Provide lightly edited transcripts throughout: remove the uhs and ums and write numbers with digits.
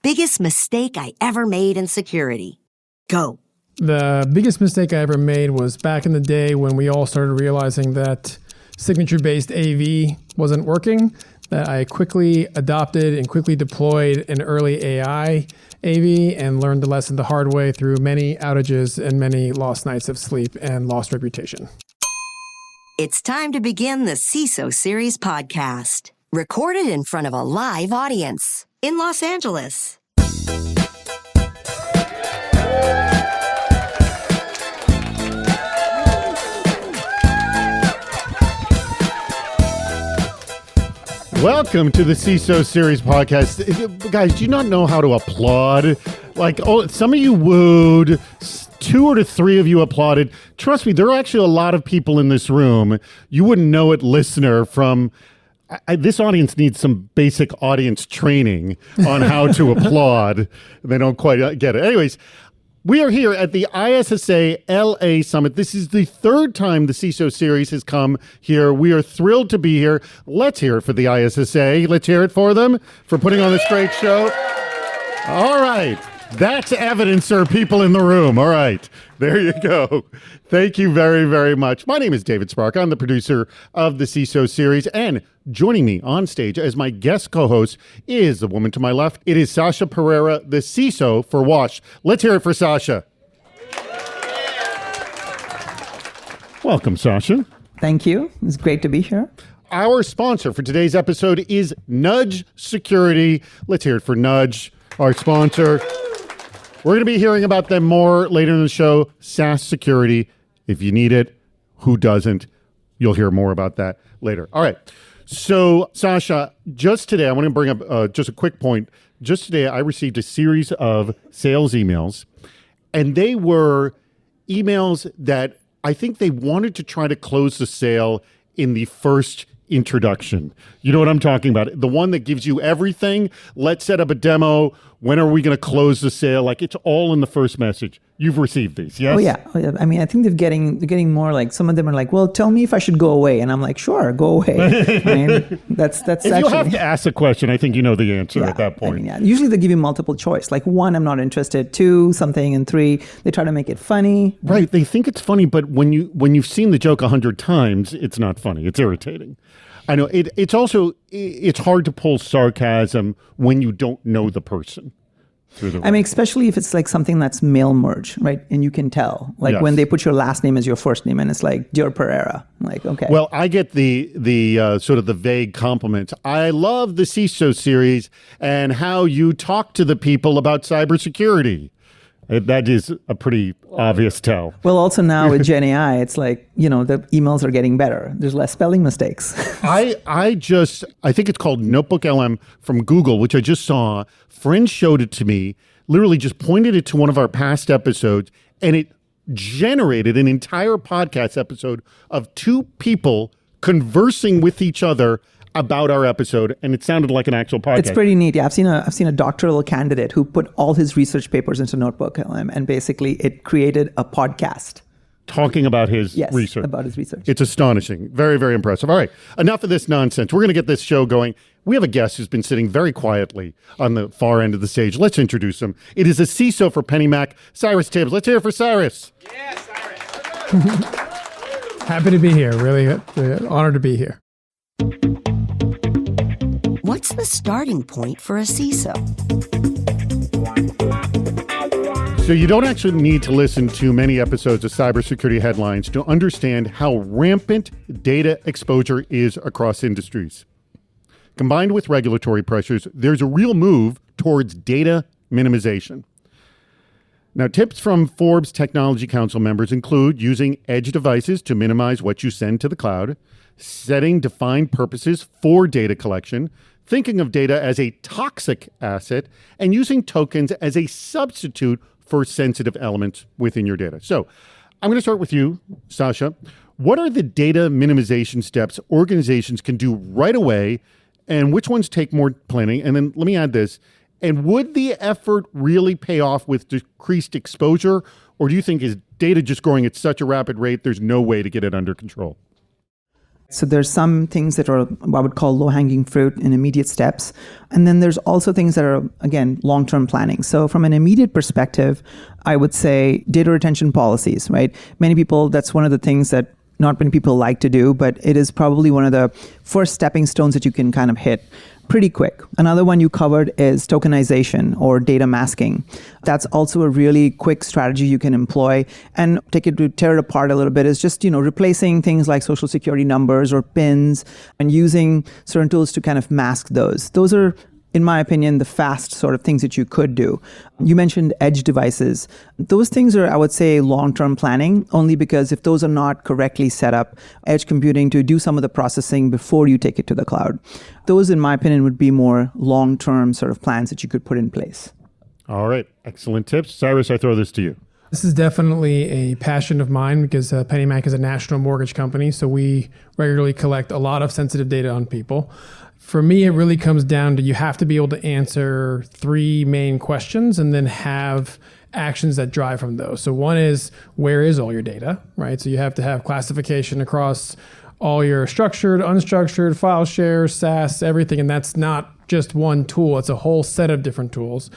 biggest mistake I ever made in security. Go. The biggest mistake I ever made was back in the day when we all started realizing that signature-based AV wasn't working, that I quickly adopted and quickly deployed an early AI AV and learned the lesson the hard way through many outages and many lost nights of sleep and lost reputation. It's time to begin the CISO Series podcast, recorded in front of a live audience in Los Angeles. Welcome to the CISO Series podcast. Guys, do you not know how to applaud? Like, some of you wooed, 2 or 3 of you applauded. Trust me, there are actually a lot of people in this room. You wouldn't know it, listener, from... this audience needs some basic audience training on how to applaud. They don't quite get it. Anyways, we are here at the ISSA LA Summit. This is the 3rd time the CISO series has come here. We are thrilled to be here. Let's hear it for the ISSA. Let's hear it for them for putting on this great show. All right. That's evidence there are people in the room. All right. There you go. Thank you very, very much. My name is David Spark. I'm the producer of the CISO series. And joining me on stage as my guest co-host is the woman to my left. It is Sasha Pereira, the CISO for WASH. Let's hear it for Sasha. Welcome, Sasha. Thank you. It's great to be here. Our sponsor for today's episode is Nudge Security. Let's hear it for Nudge, our sponsor. We're going to be hearing about them more later in the show. SaaS security, if you need it, who doesn't? You'll hear more about that later. All right. So, Sasha, just today, I want to bring up just a quick point. Just today, I received a series of sales emails, and they were emails that I think they wanted to try to close the sale in the first introduction. You know what I'm talking about? The one that gives you everything. Let's set up a demo. When are we going to close the sale? Like, it's all in the first message. You've received these, yes? Oh yeah. I mean, I think they're getting more like, some of them are like, well, tell me if I should go away. And I'm like, sure, go away. I mean, that's if actually... you have to ask a question, I think you know the answer at that point. I mean, yeah. Usually they give you multiple choice. Like 1, I'm not interested. 2, something. And 3, they try to make it funny. Right. They think it's funny, but when you've seen the joke 100 times, it's not funny. It's irritating. I know. It's also, it's hard to pull sarcasm when you don't know the person. I mean, especially if it's like something that's mail merge, right? And you can tell, like when they put your last name as your first name and it's like, Dear Pereira. I'm like, okay. Well, I get the sort of the vague compliments. I love the CISO series and how you talk to the people about cybersecurity. That is a pretty obvious tell. Well, also now with Gen AI, it's like, the emails are getting better. There's less spelling mistakes. I think it's called Notebook LM from Google, which I just saw. Friends showed it to me, literally just pointed it to one of our past episodes, and it generated an entire podcast episode of 2 people conversing with each other about our episode, and it sounded like an actual podcast. It's pretty neat. Yeah, I've seen a doctoral candidate who put all his research papers into Notebook LM, and basically it created a podcast. Talking about his research. About his research. It's astonishing. Very, very impressive. All right, enough of this nonsense. We're going to get this show going. We have a guest who's been sitting very quietly on the far end of the stage. Let's introduce him. It is a CISO for PennyMac, Cyrus Tibbs. Let's hear it for Cyrus. Yeah, Cyrus. Happy to be here. Really honored to be here. What's the starting point for a CISO? So you don't actually need to listen to many episodes of cybersecurity headlines to understand how rampant data exposure is across industries. Combined with regulatory pressures, there's a real move towards data minimization. Now, tips from Forbes Technology Council members include using edge devices to minimize what you send to the cloud, setting defined purposes for data collection, thinking of data as a toxic asset, and using tokens as a substitute for sensitive elements within your data. So I'm going to start with you, Sasha. What are the data minimization steps organizations can do right away, and which ones take more planning? And then let me add this. And would the effort really pay off with decreased exposure? Or do you think is data just growing at such a rapid rate, there's no way to get it under control? So there's some things that are what I would call low-hanging fruit and immediate steps. And then there's also things that are, again, long-term planning. So from an immediate perspective, I would say data retention policies, right? Many people, that's one of the things that not many people like to do, but it is probably one of the first stepping stones that you can kind of hit pretty quick. Another one you covered is tokenization or data masking. That's also a really quick strategy you can employ. And to tear it apart a little bit is just, replacing things like social security numbers or PINs and using certain tools to kind of mask those. Those are, in my opinion, the fast sort of things that you could do. You mentioned edge devices. Those things are, I would say, long-term planning, only because if those are not correctly set up, edge computing to do some of the processing before you take it to the cloud. Those, in my opinion, would be more long-term sort of plans that you could put in place. All right. Excellent tips. Cyrus, I throw this to you. This is definitely a passion of mine because PennyMac is a national mortgage company, so we regularly collect a lot of sensitive data on people. For me, it really comes down to you have to be able to answer three main questions and then have actions that drive from those. So one is, where is all your data, right? So you have to have classification across all your structured, unstructured, file shares, SaaS, everything. And that's not just one tool. It's a whole set of different tools.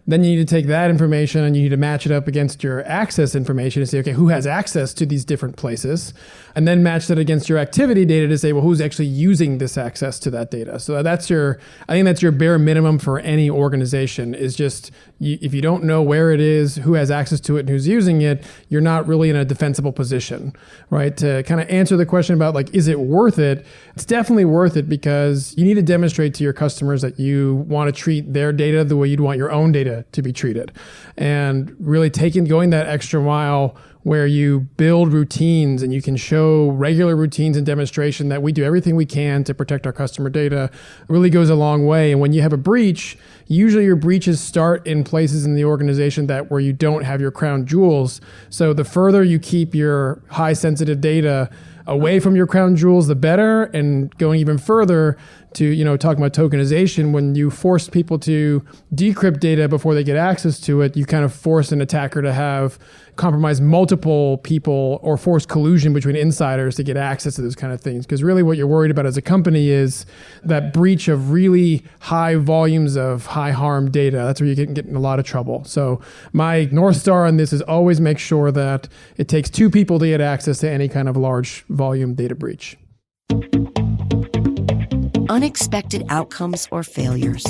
Then you need to take that information and you need to match it up against your access information to say, okay, who has access to these different places? And then match that against your activity data to say, well, who's actually using this access to that data? So I think that's your bare minimum for any organization is just, if you don't know where it is, who has access to it and who's using it, you're not really in a defensible position, right? To kind of answer the question about is it worth it? It's definitely worth it because you need to demonstrate to your customers that you want to treat their data the way you'd want your own data to be treated. And really going that extra mile where you build routines and you can show regular routines and demonstration that we do everything we can to protect our customer data really goes a long way. And when you have a breach, usually your breaches start in places in the organization where you don't have your crown jewels. So the further you keep your high sensitive data away from your crown jewels, the better. And going even further to, talking about tokenization, when you force people to decrypt data before they get access to it, you kind of force an attacker to have compromise multiple people or force collusion between insiders to get access to those kind of things. Because really what you're worried about as a company is that breach of really high volumes of high harm data. That's where you get in a lot of trouble. So my North Star on this is always make sure that it takes two people to get access to any kind of large volume data breach. Unexpected outcomes or failures.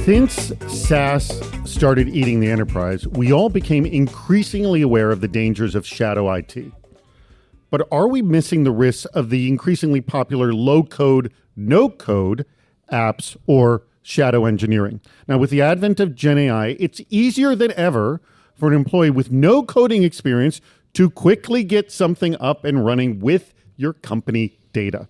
Since SaaS started eating the enterprise, we all became increasingly aware of the dangers of shadow IT. But are we missing the risks of the increasingly popular low-code, no-code apps or shadow engineering? Now, with the advent of Gen AI, it's easier than ever for an employee with no coding experience to quickly get something up and running with your company data.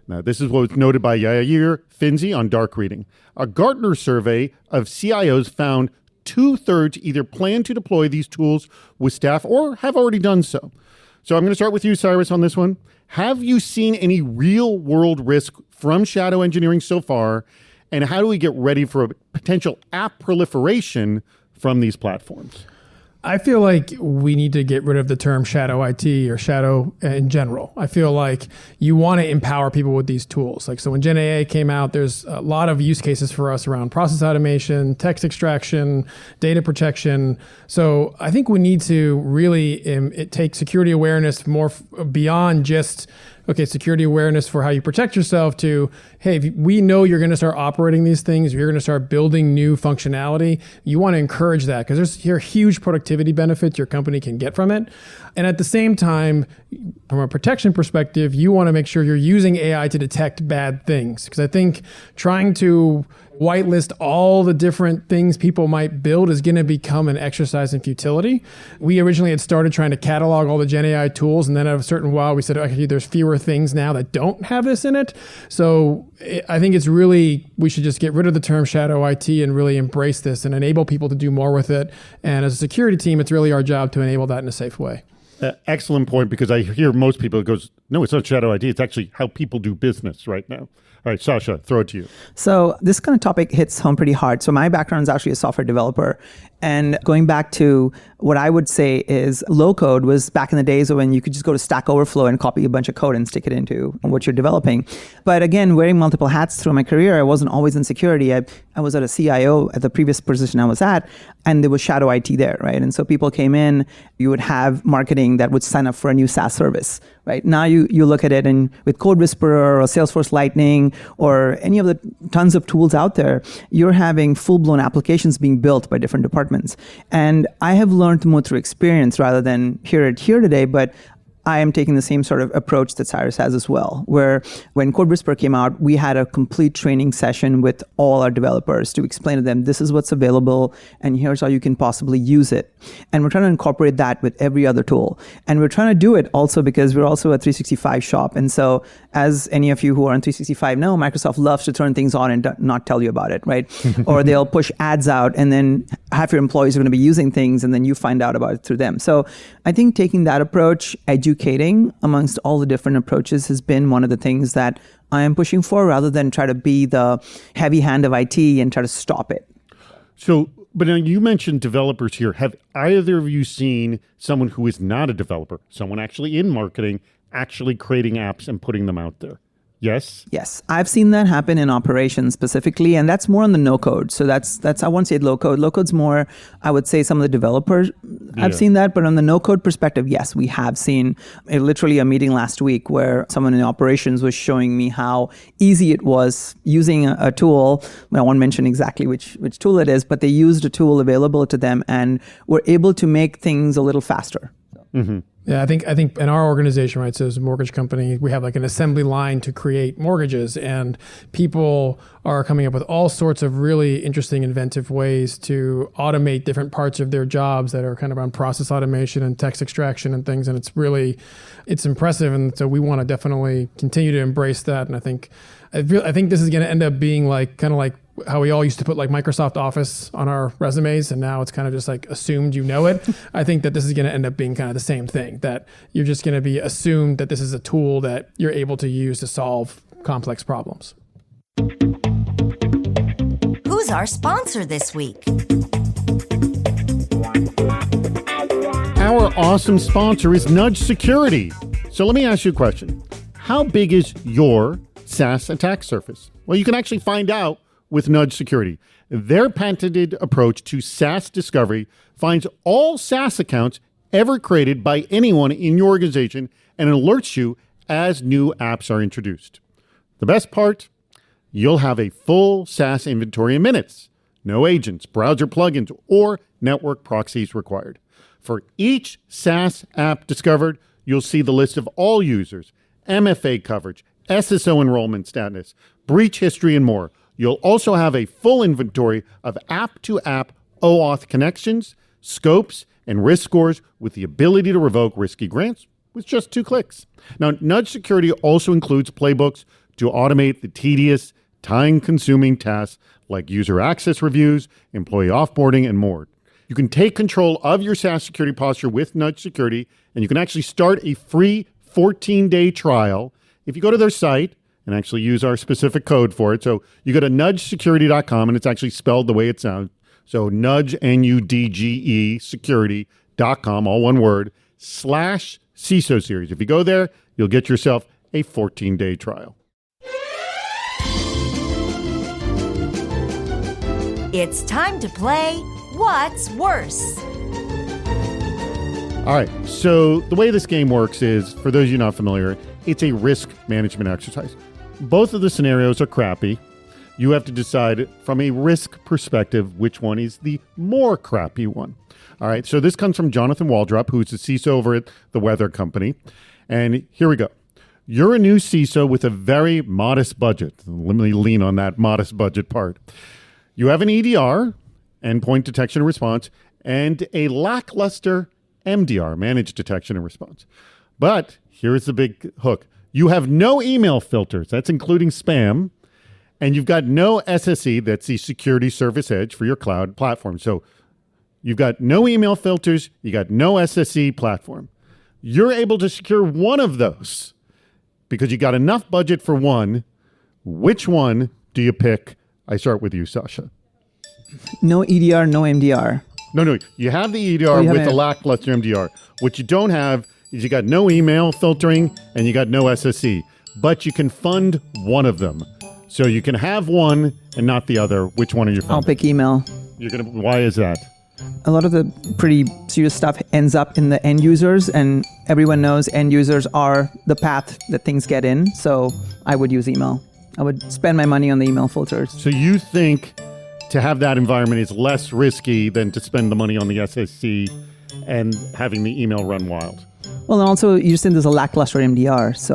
Now, this is what was noted by Yair Finzi on Dark Reading. A Gartner survey of CIOs found 2/3 either plan to deploy these tools with staff or have already done so. So I'm going to start with you, Cyrus, on this one. Have you seen any real-world risk from shadow engineering so far? And how do we get ready for a potential app proliferation from these platforms? I feel like we need to get rid of the term shadow IT or shadow in general. I feel like you want to empower people with these tools. So when Gen AI came out, there's a lot of use cases for us around process automation, text extraction, data protection. So I think we need to really take security awareness more beyond just security awareness for how you protect yourself to, hey, if we know you're going to start operating these things, you're going to start building new functionality. You want to encourage that because there are huge productivity benefits your company can get from it. And at the same time, from a protection perspective, you want to make sure you're using AI to detect bad things. Because I think trying to whitelist all the different things people might build is going to become an exercise in futility. We originally had started trying to catalog all the Gen AI tools, and then at a certain while we said, okay, there's fewer things now that don't have this in it. So I think we should just get rid of the term shadow IT and really embrace this and enable people to do more with it. And as a security team, it's really our job to enable that in a safe way. Excellent point, because I hear most people goes, no, it's not shadow IT. It's actually how people do business right now. All right, Sasha, throw it to you. So this kind of topic hits home pretty hard. So my background is actually a software developer. And going back to what I would say is low code was back in the days when you could just go to Stack Overflow and copy a bunch of code and stick it into what you're developing. But again, wearing multiple hats through my career, I wasn't always in security. I was at a CIO at the previous position I was at, and there was shadow IT there, right? And so people came in, you would have marketing that would sign up for a new SaaS service, right? Now you look at it, and with Code Whisperer or Salesforce Lightning or any of the tons of tools out there, you're having full-blown applications being built by different departments. And I have learned more through experience rather than hear it here today, but I am taking the same sort of approach that Cyrus has as well, where when Code Whisperer came out, we had a complete training session with all our developers to explain to them, this is what's available, and here's how you can possibly use it. And we're trying to incorporate that with every other tool. And we're trying to do it also because we're also a 365 shop. And so as any of you who are on 365 know, Microsoft loves to turn things on and not tell you about it, right? Or they'll push ads out, and then half your employees are going to be using things, and then you find out about it through them. So I think taking that approach, educating amongst all the different approaches has been one of the things that I am pushing for, rather than try to be the heavy hand of IT and try to stop it. So, but now you mentioned developers here. Have either of you seen someone who is not a developer, someone actually in marketing, actually creating apps and putting them out there? Yes? Yes. I've seen that happen in operations specifically, and that's more on the no code. So that's I won't say low code. Low code's more, I would say some of the developers have seen that, but on the no code perspective, yes, we have seen literally a meeting last week where someone in operations was showing me how easy it was using a tool. I won't mention exactly which tool it is, but they used a tool available to them and were able to make things a little faster. Mm-hmm. Yeah, I think in our organization, right, so as a mortgage company, we have like an assembly line to create mortgages, and people are coming up with all sorts of really interesting, inventive ways to automate different parts of their jobs that are kind of around process automation and text extraction and things. And it's impressive. And so we want to definitely continue to embrace that. And I think this is going to end up being like kind of like how we all used to put like Microsoft Office on our resumes, and now it's kind of just like assumed you know it. I think that this is going to end up being kind of the same thing, that you're just going to be assumed that this is a tool that you're able to use to solve complex problems. Who's our sponsor this week? Our awesome sponsor is Nudge Security. So let me ask you a question. How big is your SaaS attack surface? Well, you can actually find out with Nudge Security. Their patented approach to SaaS discovery finds all SaaS accounts ever created by anyone in your organization and alerts you as new apps are introduced. The best part? You'll have a full SaaS inventory in minutes. No agents, browser plugins, or network proxies required. For each SaaS app discovered, you'll see the list of all users, MFA coverage, SSO enrollment status, breach history, and more. You'll also have a full inventory of app-to-app OAuth connections, scopes, and risk scores with the ability to revoke risky grants with just 2 clicks. Now, Nudge Security also includes playbooks to automate the tedious, time-consuming tasks like user access reviews, employee offboarding, and more. You can take control of your SaaS security posture with Nudge Security, and you can actually start a free 14-day trial if you go to their site and actually use our specific code for it. So you go to nudgesecurity.com, and it's actually spelled the way it sounds. So nudge, N-U-D-G-E, security.com, all one word, /CISO series. If you go there, you'll get yourself a 14-day trial. It's time to play What's Worse? All right, so the way this game works is, for those of you not familiar, it's a risk management exercise. Both of the scenarios are crappy. You have to decide from a risk perspective which one is the more crappy one. All right, so this comes from Jonathan Waldrop, who's the CISO over at the Weather Company. And here we go. You're a new CISO with a very modest budget. Let me lean on that modest budget part. You have an EDR, endpoint detection and response, and a lackluster MDR, managed detection and response. But here's the big hook. You have no email filters, that's including spam, and you've got no SSE, that's the security service edge for your cloud platform. So you've got no email filters, you got no SSE platform. You're able to secure one of those because you got enough budget for one Which one do you pick? I start with you, Sasha. No EDR, no MDR. No. You have the EDR with the lackluster MDR. What you don't have is you got no email filtering and you got no SSE. But you can fund one of them. So you can have one and not the other. Which one are you funding? I'll pick email. Why is that? A lot of the pretty serious stuff ends up in the end users, and everyone knows end users are the path that things get in. So I would use email. I would spend my money on the email filters. So you think to have that environment is less risky than to spend the money on the SSC and having the email run wild? Well, and also you said there's a lackluster MDR, so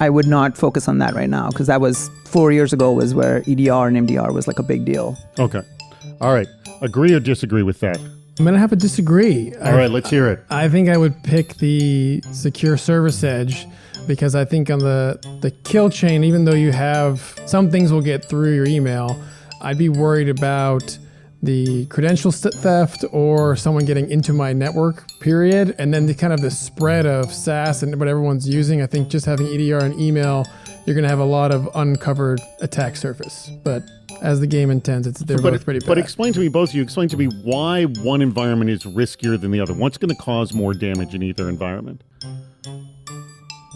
I would not focus on that right now, because that was 4 years ago was where EDR and MDR was like a big deal. Okay. All right. Agree or disagree with that? I'm going to have to disagree. All right, let's hear it. I think I would pick the secure service edge, because I think on the kill chain, even though you have some things will get through your email, I'd be worried about the credential theft or someone getting into my network, period. And then the kind of the spread of SaaS and what everyone's using. I think just having EDR and email, you're going to have a lot of uncovered attack surface. But as the game intends, they're both pretty bad. But explain to me, both of you, explain to me why one environment is riskier than the other. What's going to cause more damage in either environment?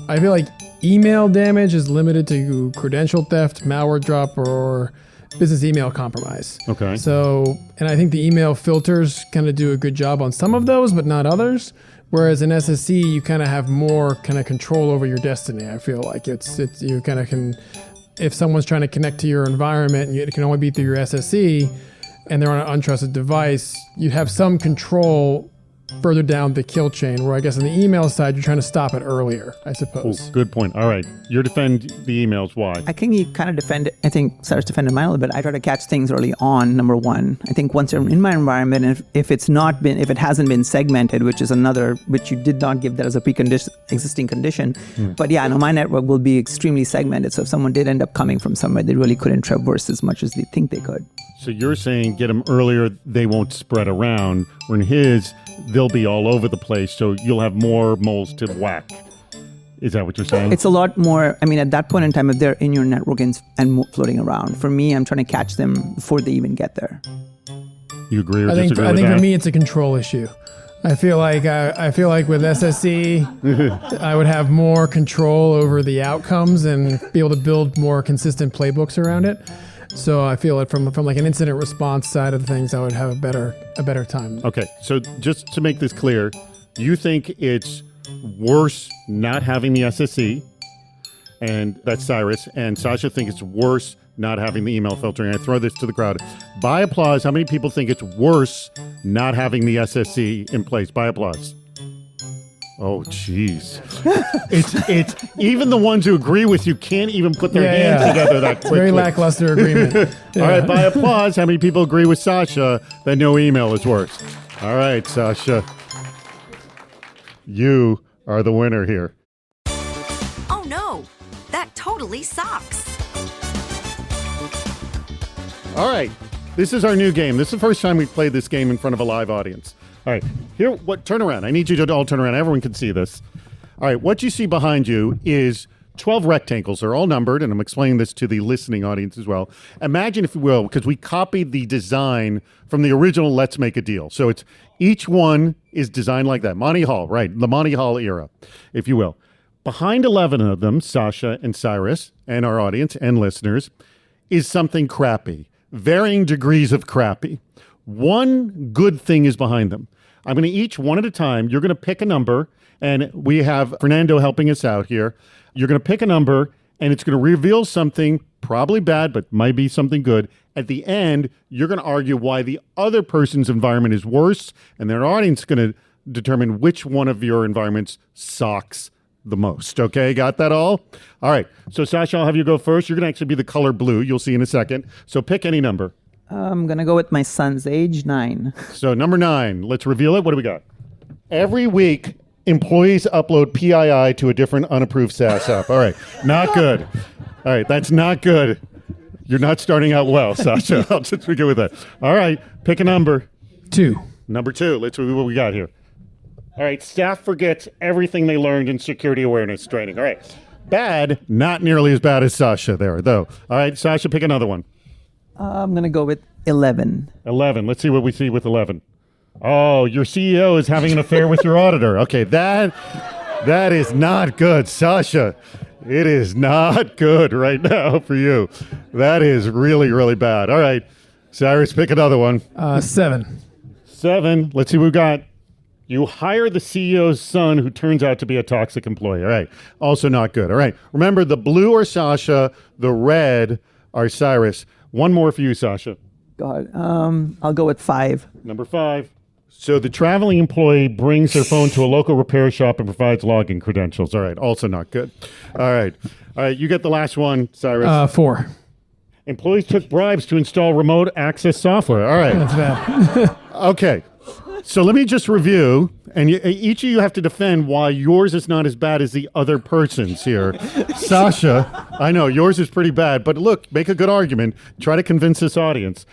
I feel like email damage is limited to credential theft, malware drop, or business email compromise. Okay. So, and I think the email filters kind of do a good job on some of those, but not others. Whereas in SSE, you kind of have more kind of control over your destiny. I feel like it's you kind of can, if someone's trying to connect to your environment and it can only be through your SSE and they're on an untrusted device, you have some control further down the kill chain, where I guess on the email side, you're trying to stop it earlier, I suppose. Oh, good point. All right. You defend the emails. Why? I think you kind of defend it. I think Sarah's defended mine a little bit. I try to catch things early on, number one. I think once you're in my environment, and if it hasn't been segmented, which is another, which you did not give that as a existing condition. But yeah, no, my network will be extremely segmented. So if someone did end up coming from somewhere, they really couldn't traverse as much as they think they could. So you're saying get them earlier, they won't spread around. Where in his, they'll be all over the place, so you'll have more moles to whack. Is that what you're saying? It's a lot more. I mean, at that point in time, if they're in your network and floating around, for me, I'm trying to catch them before they even get there. You agree or disagree with that? I think for me, it's a control issue. I feel like with SSE, I would have more control over the outcomes and be able to build more consistent playbooks around it. So I feel like from like an incident response side of things, I would have a better time. Okay, so just to make this clear, you think it's worse not having the SSE, and that's Cyrus, and Sasha thinks it's worse not having the email filtering. I throw this to the crowd. By applause, how many people think it's worse not having the SSE in place? By applause. Oh, jeez. It's even the ones who agree with you can't even put their hands together that quickly. Very lackluster agreement. All right, by applause, how many people agree with Sasha that no email is worse? All right, Sasha. You are the winner here. Oh no, that totally sucks. All right, this is our new game. This is the first time we've played this game in front of a live audience. All right, turn around. I need you to all turn around. Everyone can see this. All right, what you see behind you is 12 rectangles. They're all numbered, and I'm explaining this to the listening audience as well. Imagine, if you will, because we copied the design from the original Let's Make a Deal. So it's each one is designed like that. Monty Hall, right, the Monty Hall era, if you will. Behind 11 of them, Sasha and Cyrus and our audience and listeners, is something crappy, varying degrees of crappy. One good thing is behind them. I'm going to each one at a time. You're going to pick a number, and we have Fernando helping us out here. You're going to pick a number, and it's going to reveal something probably bad, but might be something good. At the end, you're going to argue why the other person's environment is worse, and their audience is going to determine which one of your environments sucks the most. Okay, got that all? All right, so Sasha, I'll have you go first. You're going to actually be the color blue. You'll see in a second. So pick any number. I'm going to go with my son's age, 9. So number 9, let's reveal it. What do we got? Every week, employees upload PII to a different unapproved SaaS app. All right, not good. All right, that's not good. You're not starting out well, Sasha. I'll just begin with that. All right, pick a number. 2. Number 2, let's review what we got here. All right, staff forgets everything they learned in security awareness training. All right, Bad, not nearly as bad as Sasha there, though. All right, Sasha, pick another one. I'm going to go with 11. 11. Let's see what we see with 11. Oh, your CEO is having an affair with your auditor. Okay, that is not good, Sasha. It is not good right now for you. That is really, really bad. All right, Cyrus, pick another one. 7. 7. Let's see what we got. You hire the CEO's son who turns out to be a toxic employee. All right. Also not good. All right. Remember, the blue are Sasha, the red are Cyrus. One more for you, Sasha. God, I'll go with 5. Number 5. So the traveling employee brings their phone to a local repair shop and provides login credentials. All right. Also not good. All right. All right. You get the last one, Cyrus. 4. Employees took bribes to install remote access software. All right. That's bad. Okay. So let me just review, and each of you have to defend why yours is not as bad as the other person's here. Sasha, I know yours is pretty bad, but look, make a good argument. Try to convince this audience.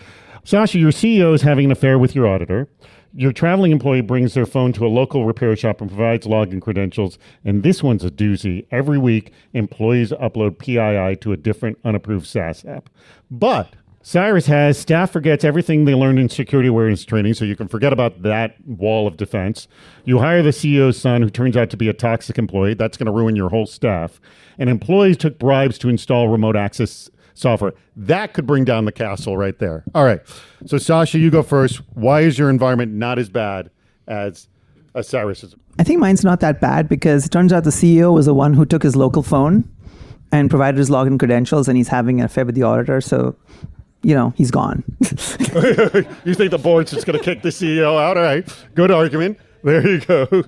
Sasha, your CEO is having an affair with your auditor. Your traveling employee brings their phone to a local repair shop and provides login credentials. And this one's a doozy. Every week, employees upload PII to a different unapproved SaaS app. But Cyrus has staff forgets everything they learned in security awareness training, so you can forget about that wall of defense. You hire the CEO's son, who turns out to be a toxic employee. That's going to ruin your whole staff. And employees took bribes to install remote access software. That could bring down the castle right there. All right. So, Sasha, you go first. Why is your environment not as bad as Cyrus's? I think mine's not that bad because it turns out the CEO was the one who took his local phone and provided his login credentials, and he's having an affair with the auditor. So, he's gone. You think the board's just going to kick the CEO out? All right. Good argument. There you go.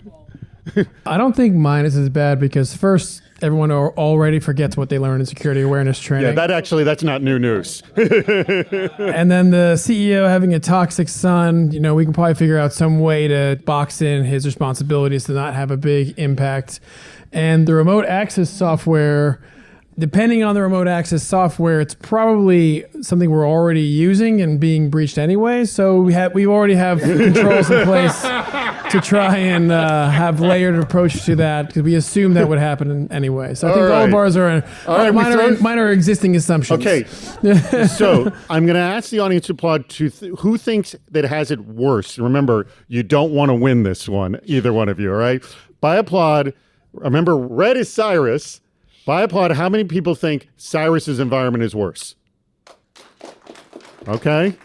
I don't think mine is as bad because first, everyone already forgets what they learned in security awareness training. Yeah, that's not new news. And then the CEO having a toxic son, we can probably figure out some way to box in his responsibilities to not have a big impact. And the remote access software, depending on the remote access software, it's probably something we're already using and being breached anyway. So we already have controls in place to try and have layered approach to that because we assume that would happen anyway. So I think all of ours are minor existing assumptions. Okay. So I'm going to ask the audience to applaud to who thinks that has it worse. Remember, you don't want to win this one, either one of you, all right? By applaud, remember, red is Cyrus. By applaud, how many people think Cyrus's environment is worse? Okay.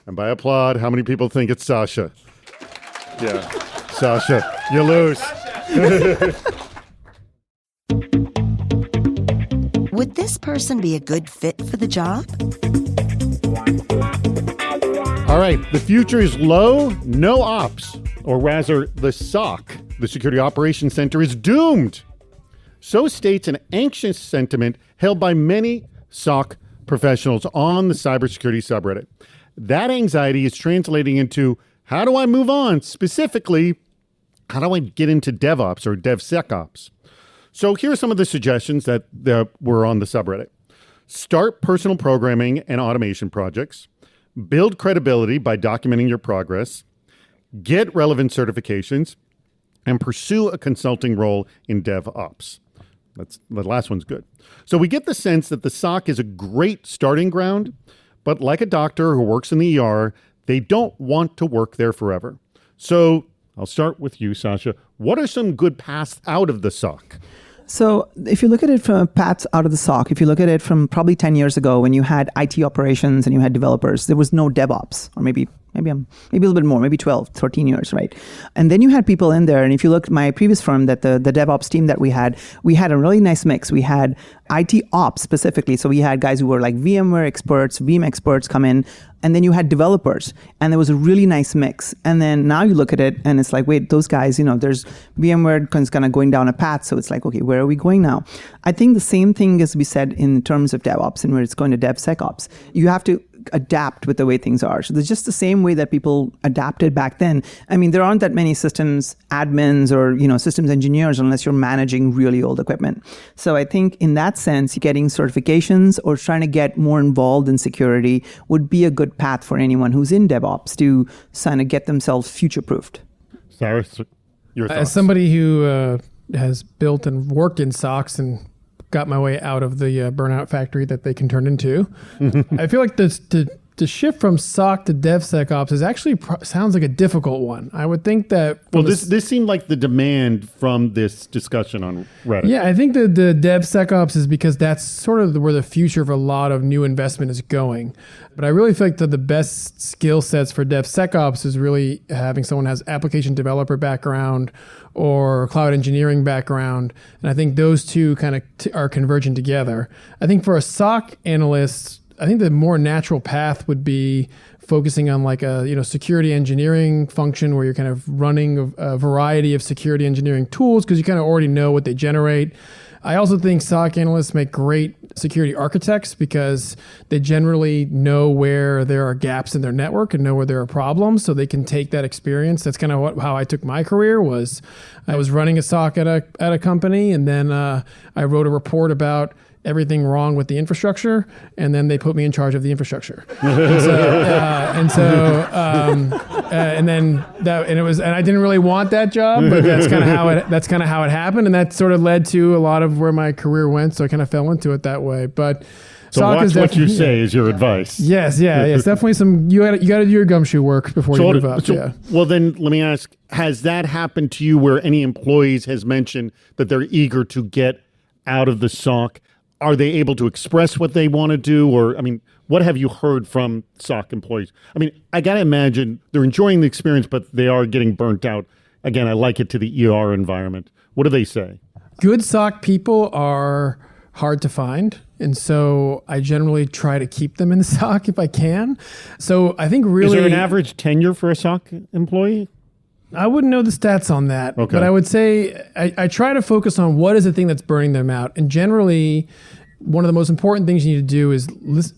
And by applaud, how many people think it's Sasha? Yeah. Sasha, you lose. Would this person be a good fit for the job? All right. The future is low, no ops. Or rather, the SOC, the Security Operations Center, is doomed. So states an anxious sentiment held by many SOC professionals on the cybersecurity subreddit. That anxiety is translating into, how do I move on? Specifically, how do I get into DevOps or DevSecOps? So here are some of the suggestions that were on the subreddit. Start personal programming and automation projects. Build credibility by documenting your progress. Get relevant certifications. And pursue a consulting role in DevOps. The last one's good. So we get the sense that the SOC is a great starting ground, but like a doctor who works in the ER, they don't want to work there forever. So I'll start with you, Sasha. What are some good paths out of the SOC? So if you look at it from paths out of the SOC, if you look at it from probably 10 years ago when you had IT operations and you had developers, there was no DevOps, or maybe a little bit more, maybe 12, 13 years, right? And then you had people in there. And if you look at my previous firm, that the DevOps team that we had a really nice mix. We had IT ops specifically. So we had guys who were like VMware experts, Veeam experts come in, and then you had developers, and there was a really nice mix. And then now you look at it and it's like, wait, those guys, there's VMware kind of going down a path. So it's like, okay, where are we going now? I think the same thing is to be said in terms of DevOps and where it's going to DevSecOps. You have to adapt with the way things are. So there's just the same way that people adapted back then. I mean, there aren't that many systems admins or, systems engineers unless you're managing really old equipment. So I think in that sense, getting certifications or trying to get more involved in security would be a good path for anyone who's in DevOps to kind of get themselves future-proofed. Cyrus, your thoughts? As somebody who has built and worked in SOCs and got my way out of the burnout factory that they can turn into. I feel like the shift from SOC to DevSecOps is actually sounds like a difficult one. I would think that... Well, this seemed like the demand from this discussion on Reddit. Yeah, I think the DevSecOps is because that's sort of where the future of a lot of new investment is going. But I really feel like the best skill sets for DevSecOps is really having someone who has application developer background or cloud engineering background. And I think those two kind of are converging together. I think for a SOC analyst, I think the more natural path would be focusing on like a security engineering function where you're kind of running a variety of security engineering tools because you kind of already know what they generate. I also think SOC analysts make great security architects because they generally know where there are gaps in their network and know where there are problems, so they can take that experience. That's kind of how I took my career. Was I was running a SOC at a company, and then I wrote a report about everything wrong with the infrastructure, and then they put me in charge of the infrastructure. And I didn't really want that job, but that's kind of how it happened, and that sort of led to a lot of where my career went. So I kind of fell into it that way. But so watch what you say is your advice. Yes, definitely some. You got to do your gumshoe work before you move up. Well, then let me ask: has that happened to you where any employees has mentioned that they're eager to get out of the SOC? Are they able to express what they want to do? Or, I mean, what have you heard from SOC employees? I mean, I got to imagine they're enjoying the experience, but they are getting burnt out. Again, I like it to the ER environment. What do they say? Good SOC people are hard to find. And so I generally try to keep them in the SOC if I can. So I think really... Is there an average tenure for a SOC employee? I wouldn't know the stats on that, okay. But I would say I try to focus on what is the thing that's burning them out. And generally, one of the most important things you need to do is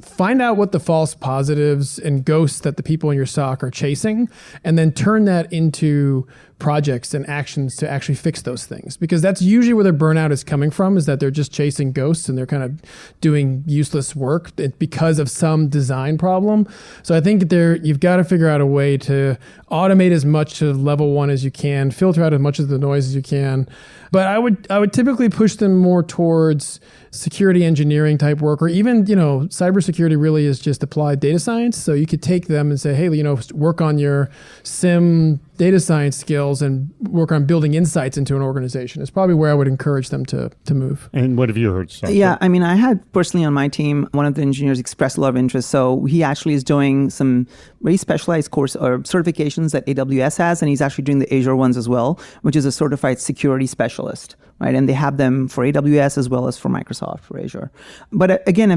find out what the false positives and ghosts that the people in your SOC are chasing, and then turn that into projects and actions to actually fix those things. Because that's usually where their burnout is coming from, is that they're just chasing ghosts and they're kind of doing useless work because of some design problem. So I think you've got to figure out a way to automate as much to level 1 as you can, filter out as much of the noise as you can. But I would typically push them more towards security engineering type work, or even, cybersecurity really is just applied data science. So you could take them and say, hey, work on your SIM data science skills and work on building insights into an organization. It's probably where I would encourage them to move. And what have you heard, Sasha? Yeah, I mean, I had personally on my team, one of the engineers expressed a lot of interest. So he actually is doing some very specialized course or certifications that AWS has, and he's actually doing the Azure ones as well, which is a certified security specialist, right? And they have them for AWS as well as for Microsoft, for Azure. But again,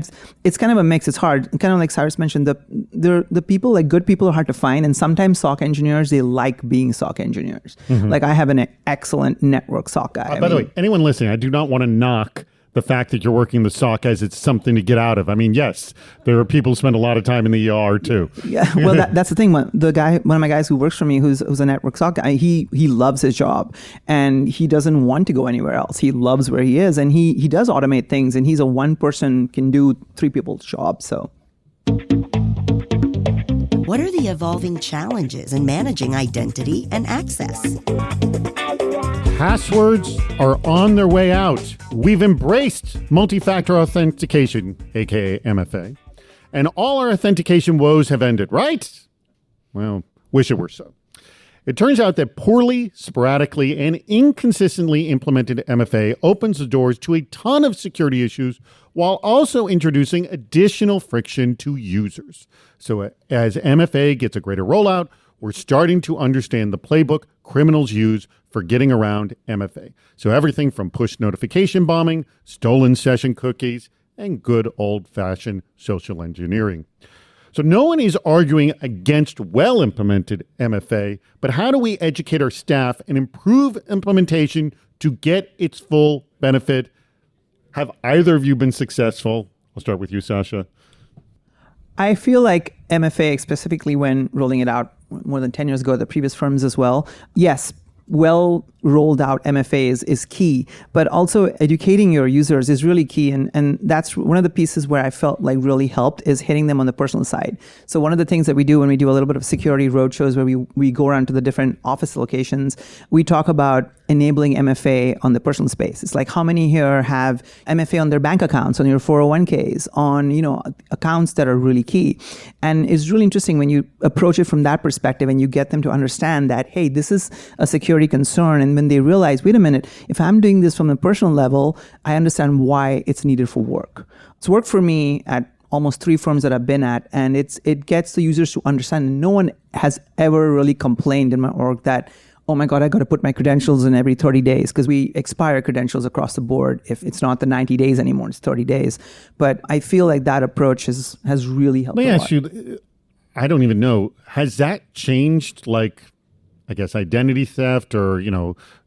it's kind of a mix. It's hard. Kind of like Cyrus mentioned, the people, like good people, are hard to find. And sometimes SOC engineers, they like being SOC engineers. Mm-hmm. Like I have an excellent network SOC guy. By the way, anyone listening, I do not want to knock the fact that you're working the SOC as it's something to get out of. I mean, yes, there are people who spend a lot of time in the ER too. Yeah, well, that's the thing. One of my guys who works for me, who's a network SOC guy, he loves his job and he doesn't want to go anywhere else. He loves where he is, and he does automate things, and he's a one person can do 3 people's job. So. What are the evolving challenges in managing identity and access? Passwords are on their way out. We've embraced multi-factor authentication, aka MFA, and all our authentication woes have ended, right? Well, wish it were so. It turns out that poorly, sporadically, and inconsistently implemented MFA opens the doors to a ton of security issues while also introducing additional friction to users. So as MFA gets a greater rollout, we're starting to understand the playbook criminals use for getting around MFA. So everything from push notification bombing, stolen session cookies, and good old-fashioned social engineering. So no one is arguing against well-implemented MFA, but how do we educate our staff and improve implementation to get its full benefit? Have either of you been successful? I'll start with you, Sasha. I feel like MFA, specifically when rolling it out more than 10 years ago at the previous firms as well, yes, well rolled out MFAs is key, but also educating your users is really key. And that's one of the pieces where I felt like really helped is hitting them on the personal side. So one of the things that we do when we do a little bit of security roadshows where we go around to the different office locations, we talk about enabling MFA on the personal space. It's like, how many here have MFA on their bank accounts, on your 401ks, on, accounts that are really key? And it's really interesting when you approach it from that perspective and you get them to understand that, hey, this is a security concern. And when they realize, wait a minute, if I'm doing this from a personal level, I understand why it's needed for work. It's worked for me at almost 3 firms that I've been at, and it gets the users to understand. No one has ever really complained in my org that, oh my God, I got to put my credentials in every 30 days, because we expire credentials across the board. If it's not the 90 days anymore, it's 30 days. But I feel like that approach has really helped. Let me ask you, I don't even know, has that changed, like, I guess, identity theft or,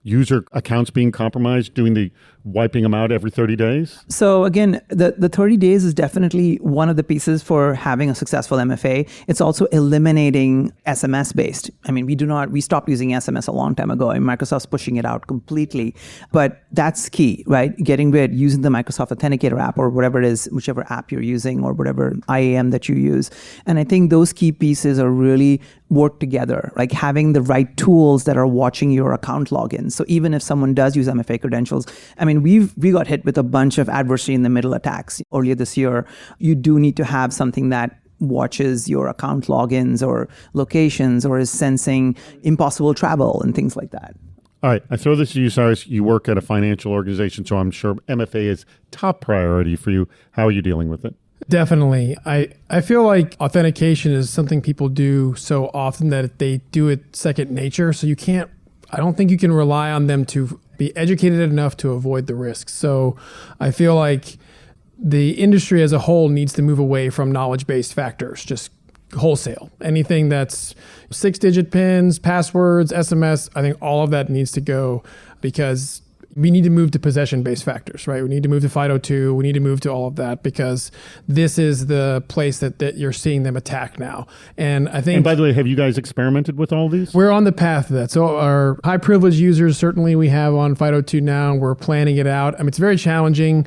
user accounts being compromised, doing the wiping them out every 30 days? So again, the 30 days is definitely one of the pieces for having a successful MFA. It's also eliminating SMS based. I mean, we stopped using SMS a long time ago, and Microsoft's pushing it out completely. But that's key, right? Using the Microsoft Authenticator app or whatever it is, whichever app you're using or whatever IAM that you use. And I think those key pieces are really work together, like having the right tools that are watching your account logins. So even if someone does use MFA credentials, I mean, we got hit with a bunch of adversary in the middle attacks earlier this year. You do need to have something that watches your account logins or locations or is sensing impossible travel and things like that. All right. I throw this to you, Cyrus. You work at a financial organization, so I'm sure MFA is top priority for you. How are you dealing with it? Definitely. I feel like authentication is something people do so often that they do it second nature. So I don't think you can rely on them to be educated enough to avoid the risks. So I feel like the industry as a whole needs to move away from knowledge-based factors, just wholesale. Anything that's 6-digit pins, passwords, SMS, I think all of that needs to go, because we need to move to possession-based factors, right? We need to move to FIDO2. We need to move to all of that, because this is the place that you're seeing them attack now. And I think... And by the way, have you guys experimented with all these? We're on the path to that. So our high-privilege users, certainly we have on FIDO2 now. We're planning it out. I mean, it's very challenging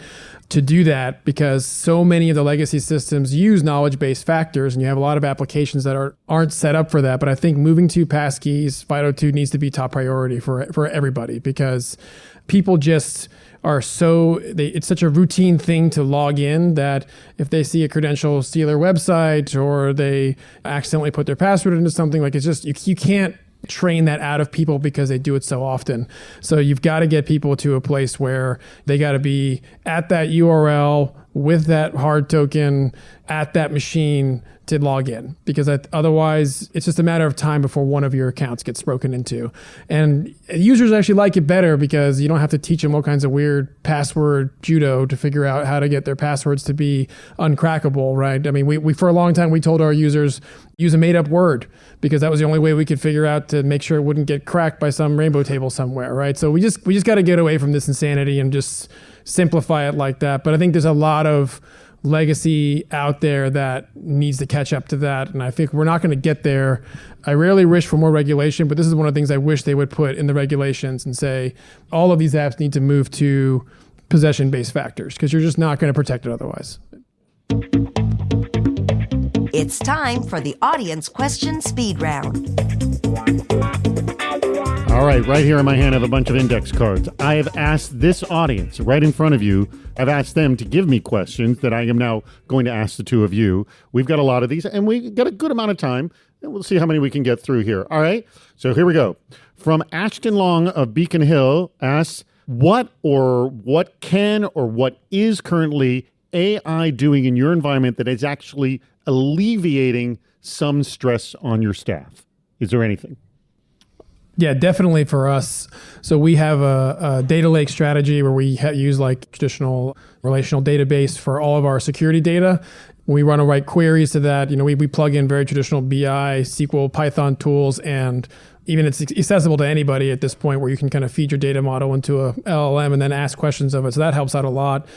to do that because so many of the legacy systems use knowledge-based factors, and you have a lot of applications that aren't set up for that. But I think moving to passkeys, FIDO2 needs to be top priority for everybody, because people just are it's such a routine thing to log in that if they see a credential stealer website or they accidentally put their password into something, like, it's just, you can't train that out of people because they do it so often. So you've got to get people to a place where they got to be at that URL with that hard token at that machine to log in, because otherwise it's just a matter of time before one of your accounts gets broken into. And users actually like it better because you don't have to teach them all kinds of weird password judo to figure out how to get their passwords to be uncrackable, right? I mean, we for a long time, we told our users, use a made up word, because that was the only way we could figure out to make sure it wouldn't get cracked by some rainbow table somewhere, right? So we just got to get away from this insanity and just simplify it like that. But I think there's a lot of legacy out there that needs to catch up to that. And I think we're not going to get there. I rarely wish for more regulation, but this is one of the things I wish they would put in the regulations and say, all of these apps need to move to possession-based factors, because you're just not going to protect it otherwise. It's time for the audience question speed round. All right, right here in my hand, I have a bunch of index cards. I have asked this audience right in front of you, I've asked them to give me questions that I am now going to ask the two of you. We've got a lot of these, and we got a good amount of time, and we'll see how many we can get through here. All right, so here we go. From Ashton Long of Beacon Hill asks, what can or what is currently AI doing in your environment that is actually alleviating some stress on your staff? Is there anything? Yeah, definitely for us. So we have a data lake strategy where we use like traditional relational database for all of our security data. We run to write queries to that. We plug in very traditional BI, SQL, Python tools, and even it's accessible to anybody at this point, where you can kind of feed your data model into a LLM and then ask questions of it. So that helps out a lot.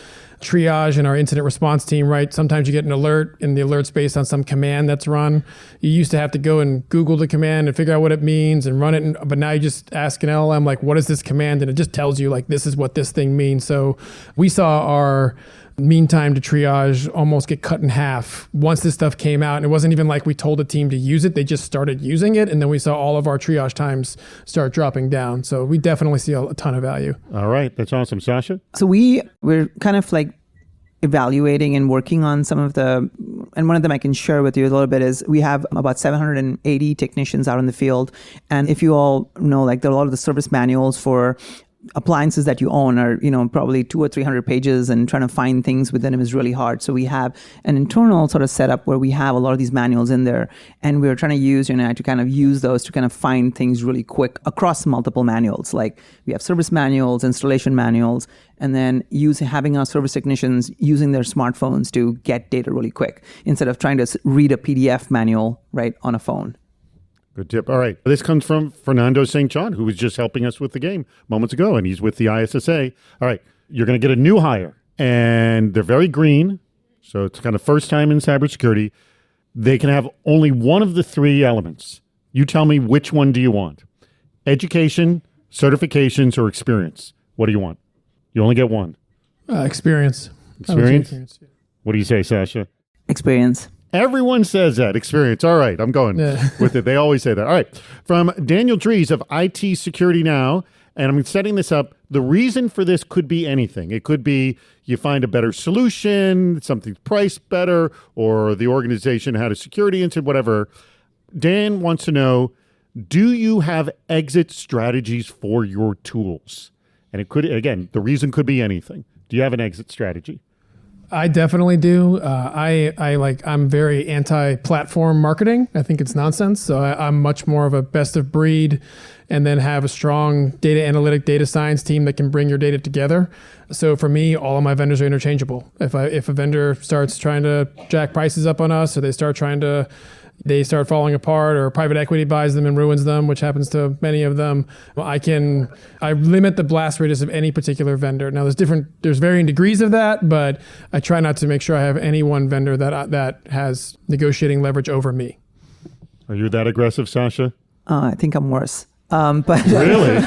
triage in our incident response team, right? Sometimes you get an alert and the alert's based on some command that's run. You used to have to go and Google the command and figure out what it means and run it. But now you just ask an LLM, like, what is this command? And it just tells you, like, this is what this thing means. So we saw our mean time to triage almost get cut in half once this stuff came out. And it wasn't even like we told the team to use it. They just started using it. And then we saw all of our triage times start dropping down. So we definitely see a ton of value. All right. That's awesome. Sasha? So we're kind of like evaluating and working on some of the, and one of them I can share with you a little bit is we have about 780 technicians out in the field. And if you all know, like, there are a lot of the service manuals for appliances that you own are, probably 200 or 300 pages, and trying to find things within them is really hard. So we have an internal sort of setup where we have a lot of these manuals in there, and we're trying to use to kind of use those to kind of find things really quick across multiple manuals. Like, we have service manuals, installation manuals, and then having our service technicians using their smartphones to get data really quick instead of trying to read a PDF manual right on a phone. Good tip. All right. This comes from Fernando St. John, who was just helping us with the game moments ago, and he's with the ISSA. All right. You're going to get a new hire, and they're very green, so it's kind of first time in cybersecurity. They can have only one of the three elements. You tell me, which one do you want? Education, certifications, or experience? What do you want? You only get one. Experience. Experience? Yeah. What do you say, Sasha? Experience. Everyone says that. Experience. All right. I'm going with it. They always say that. All right. From Daniel Dries of IT Security Now, and I'm setting this up. The reason for this could be anything. It could be you find a better solution, something's priced better, or the organization had a security incident, whatever. Dan wants to know, do you have exit strategies for your tools? And it could, again, the reason could be anything. Do you have an exit strategy? I definitely do. I'm very anti-platform marketing. I think it's nonsense. So I'm much more of a best of breed, and then have a strong data analytic, data science team that can bring your data together. So for me, all of my vendors are interchangeable. If a vendor starts trying to jack prices up on us, or they start falling apart, or private equity buys them and ruins them, which happens to many of them, I limit the blast radius of any particular vendor. Now there's varying degrees of that, but I try not to make sure I have any one vendor that has negotiating leverage over me. Are you that aggressive, Sasha? I think I'm worse. But really?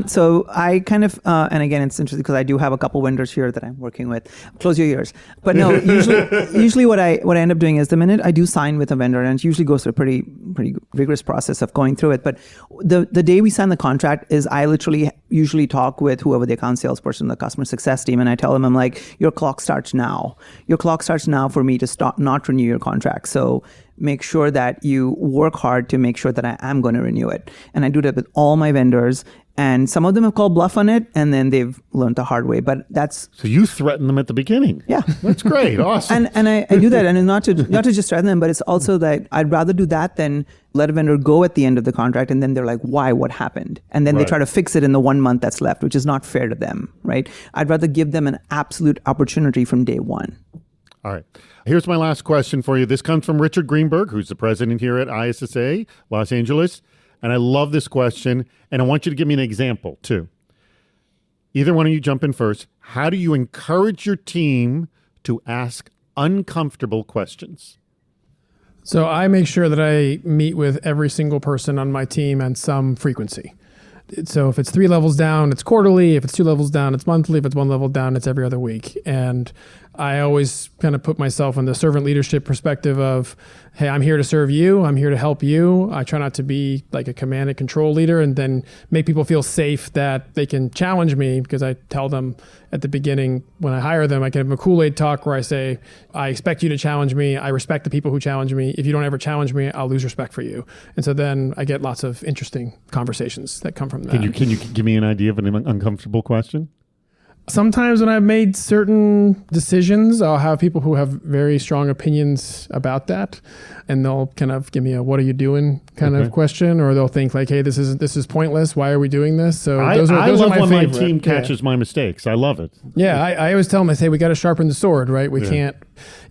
So I kind of, and again, it's interesting because I do have a couple vendors here that I'm working with. Close your ears. But no, usually what I end up doing is, the minute I do sign with a vendor, and it usually goes through a pretty rigorous process of going through it. But the day we sign the contract is, I literally usually talk with whoever the account salesperson, the customer success team, and I tell them, I'm like, your clock starts now. Your clock starts now for me to not renew your contract. So make sure that you work hard to make sure that I am going to renew it. And I do that with all my vendors. And some of them have called bluff on it, and then they've learned the hard way. But that's... So you threaten them at the beginning. Yeah. That's great. Awesome. And I do that. And not to just threaten them, but it's also that I'd rather do that than let a vendor go at the end of the contract, and then they're like, why? What happened? And then they try to fix it in the 1 month that's left, which is not fair to them, right? I'd rather give them an absolute opportunity from day one. All right. Here's my last question for you. This comes from Richard Greenberg, who's the president here at ISSA, Los Angeles. And I love this question, and I want you to give me an example, too. Either one of you jump in first. How do you encourage your team to ask uncomfortable questions? So I make sure that I meet with every single person on my team at some frequency. So if it's 3 levels down, it's quarterly. If it's 2 levels down, it's monthly. If it's 1 level down, it's every other week. And I always kind of put myself in the servant leadership perspective of, hey, I'm here to serve you. I'm here to help you. I try not to be like a command and control leader, and then make people feel safe that they can challenge me, because I tell them at the beginning when I hire them, I can have a Kool-Aid talk where I say, I expect you to challenge me. I respect the people who challenge me. If you don't ever challenge me, I'll lose respect for you. And so then I get lots of interesting conversations that come from that. Can you give me an idea of an uncomfortable question? Sometimes when I've made certain decisions, I'll have people who have very strong opinions about that, and they'll kind of give me a "what are you doing" kind of question, or they'll think like, "Hey, this is pointless. Why are we doing this?" So I those love are my when favorite. my team catches my mistakes. I love it. Yeah, I always tell them, I say, we got to sharpen the sword, right? We can't,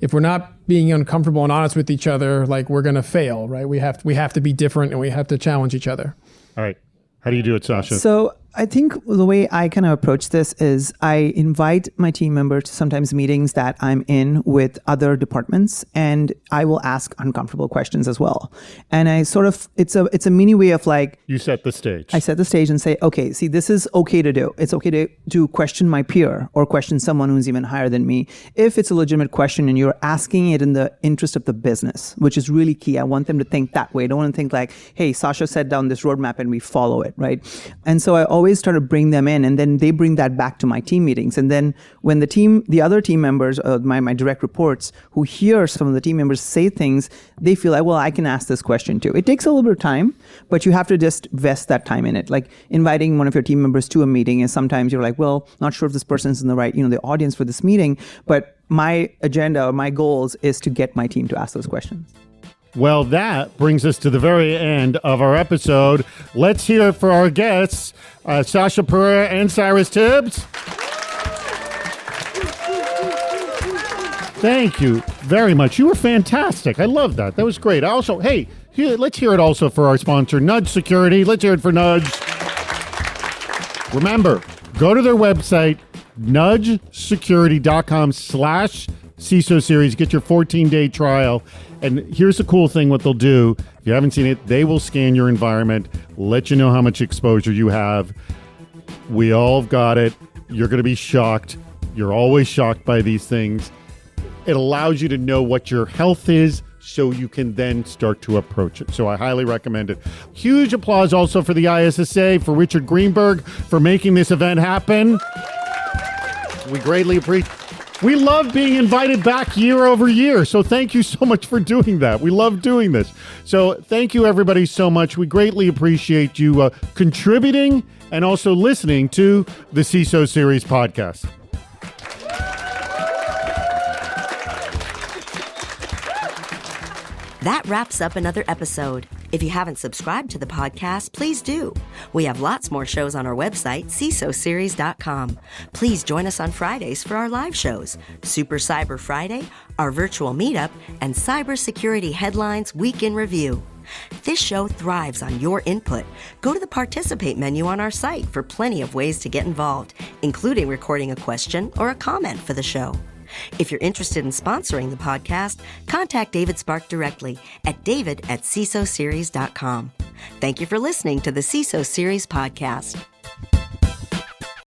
if we're not being uncomfortable and honest with each other, like, we're going to fail, right? We have to be different, and we have to challenge each other. All right. How do you do it, Sasha? So I think the way I kind of approach this is I invite my team members to sometimes meetings that I'm in with other departments, and I will ask uncomfortable questions as well. And I sort of, it's a mini way of like, You set the stage. I set the stage and say, okay, see, this is okay to do. It's okay to question my peer or question someone who's even higher than me. If it's a legitimate question and you're asking it in the interest of the business, which is really key. I want them to think that way. I don't want to think like, hey, Sasha set down this roadmap and we follow it, right? And so I always try to bring them in, and then they bring that back to my team meetings. And then when the other team members, my direct reports, who hear some of the team members say things, they feel like, well, I can ask this question too. It takes a little bit of time, but you have to just vest that time in it. Like inviting one of your team members to a meeting is sometimes you're like, well, not sure if this person's in the right, the audience for this meeting, but my agenda or my goals is to get my team to ask those questions. Well, that brings us to the very end of our episode. Let's hear it for our guests, Sasha Pereira and Cyrus Tibbs. Thank you very much. You were fantastic. I love that. That was great. Also, hey, let's hear it also for our sponsor, Nudge Security. Let's hear it for Nudge. Remember, go to their website, nudgesecurity.com/CISO series. Get your 14-day trial. And here's the cool thing, what they'll do. If you haven't seen it, they will scan your environment, let you know how much exposure you have. We all got it. You're going to be shocked. You're always shocked by these things. It allows you to know what your health is so you can then start to approach it. So I highly recommend it. Huge applause also for the ISSA, for Richard Greenberg, for making this event happen. We greatly appreciate. We love being invited back year over year. So thank you so much for doing that. We love doing this. So thank you, everybody, so much. We greatly appreciate you contributing and also listening to the CISO Series podcast. That wraps up another episode. If you haven't subscribed to the podcast, please do. We have lots more shows on our website, CISOseries.com. Please join us on Fridays for our live shows, Super Cyber Friday, our virtual meetup, and Cybersecurity Headlines Week in Review. This show thrives on your input. Go to the Participate menu on our site for plenty of ways to get involved, including recording a question or a comment for the show. If you're interested in sponsoring the podcast, contact David Spark directly at david@CISOseries.com. Thank you for listening to the CISO Series podcast.